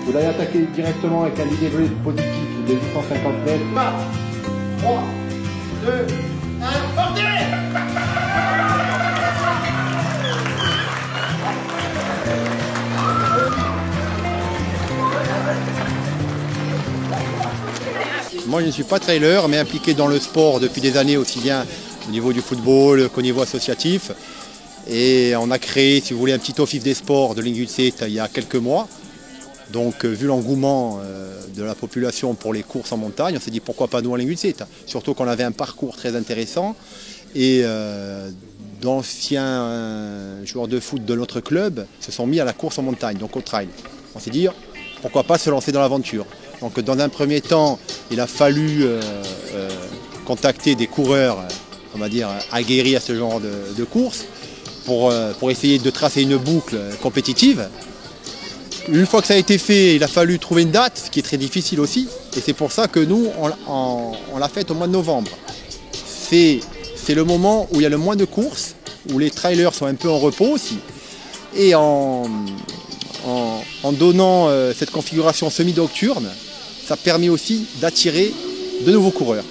Vous allez attaquer directement avec un dénivelé positif de 850 mètres. 3, 2, 1, partez! Moi je ne suis pas trailer mais impliqué dans le sport depuis des années aussi bien au niveau du football qu'au niveau associatif. Et on a créé, si vous voulez, un petit office des sports de Lingutset il y a quelques mois. Donc vu l'engouement de la population pour les courses en montagne, on s'est dit pourquoi pas nous à Lingutset. Surtout qu'on avait un parcours très intéressant et d'anciens joueurs de foot de notre club se sont mis à la course en montagne, donc au trail. On s'est dit pourquoi pas se lancer dans l'aventure. Donc dans un premier temps, il a fallu contacter des coureurs, on va dire, aguerris à ce genre de course pour essayer de tracer une boucle compétitive. Une fois que ça a été fait, il a fallu trouver une date, ce qui est très difficile aussi. Et c'est pour ça que nous, on l'a fait au mois de novembre. C'est le moment où il y a le moins de courses, où les trailers sont un peu en repos aussi. Et en donnant cette configuration semi-nocturne, ça permet aussi d'attirer de nouveaux coureurs.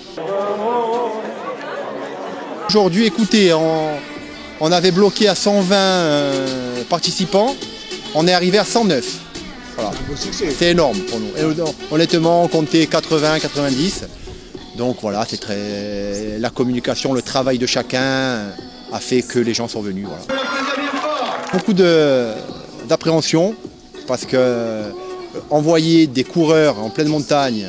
Aujourd'hui, écoutez, on avait bloqué à 120 participants, on est arrivé à 109. Voilà. C'est énorme pour nous. Et honnêtement, on comptait 80, 90. Donc voilà, c'est très. La communication, le travail de chacun a fait que les gens sont venus. Voilà. Beaucoup d'appréhension parce que envoyer des coureurs en pleine montagne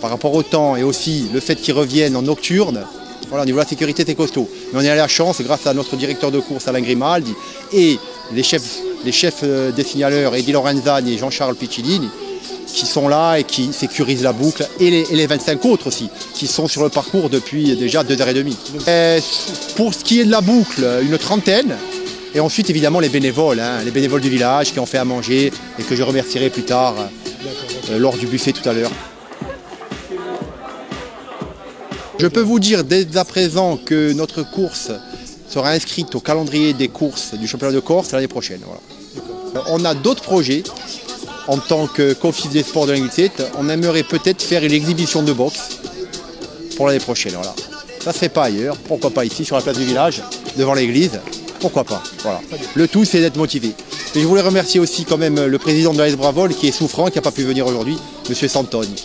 par rapport au temps et aussi le fait qu'ils reviennent en nocturne, voilà, au niveau de la sécurité, c'est costaud. Mais on a eu la chance, grâce à notre directeur de course Alain Grimaldi et les chefs des signaleurs, Eddie Lorenzani et Jean-Charles Piccilini, qui sont là et qui sécurisent la boucle, et les 25 autres aussi, qui sont sur le parcours depuis déjà 2h30. Pour ce qui est de la boucle, une trentaine, et ensuite évidemment les bénévoles du village qui ont fait à manger et que je remercierai plus tard lors du buffet tout à l'heure. Je peux vous dire dès à présent que notre course sera inscrite au calendrier des courses du championnat de Corse l'année prochaine. Voilà. On a d'autres projets en tant qu'office des sports de Lingutset. On aimerait peut-être faire une exhibition de boxe pour l'année prochaine. Voilà. Ça ne se fait pas ailleurs, pourquoi pas ici sur la place du village, devant l'église, pourquoi pas. Voilà. Le tout c'est d'être motivé. Et je voulais remercier aussi quand même le président de l'AS Bravol qui est souffrant, qui n'a pas pu venir aujourd'hui, M. Santoni.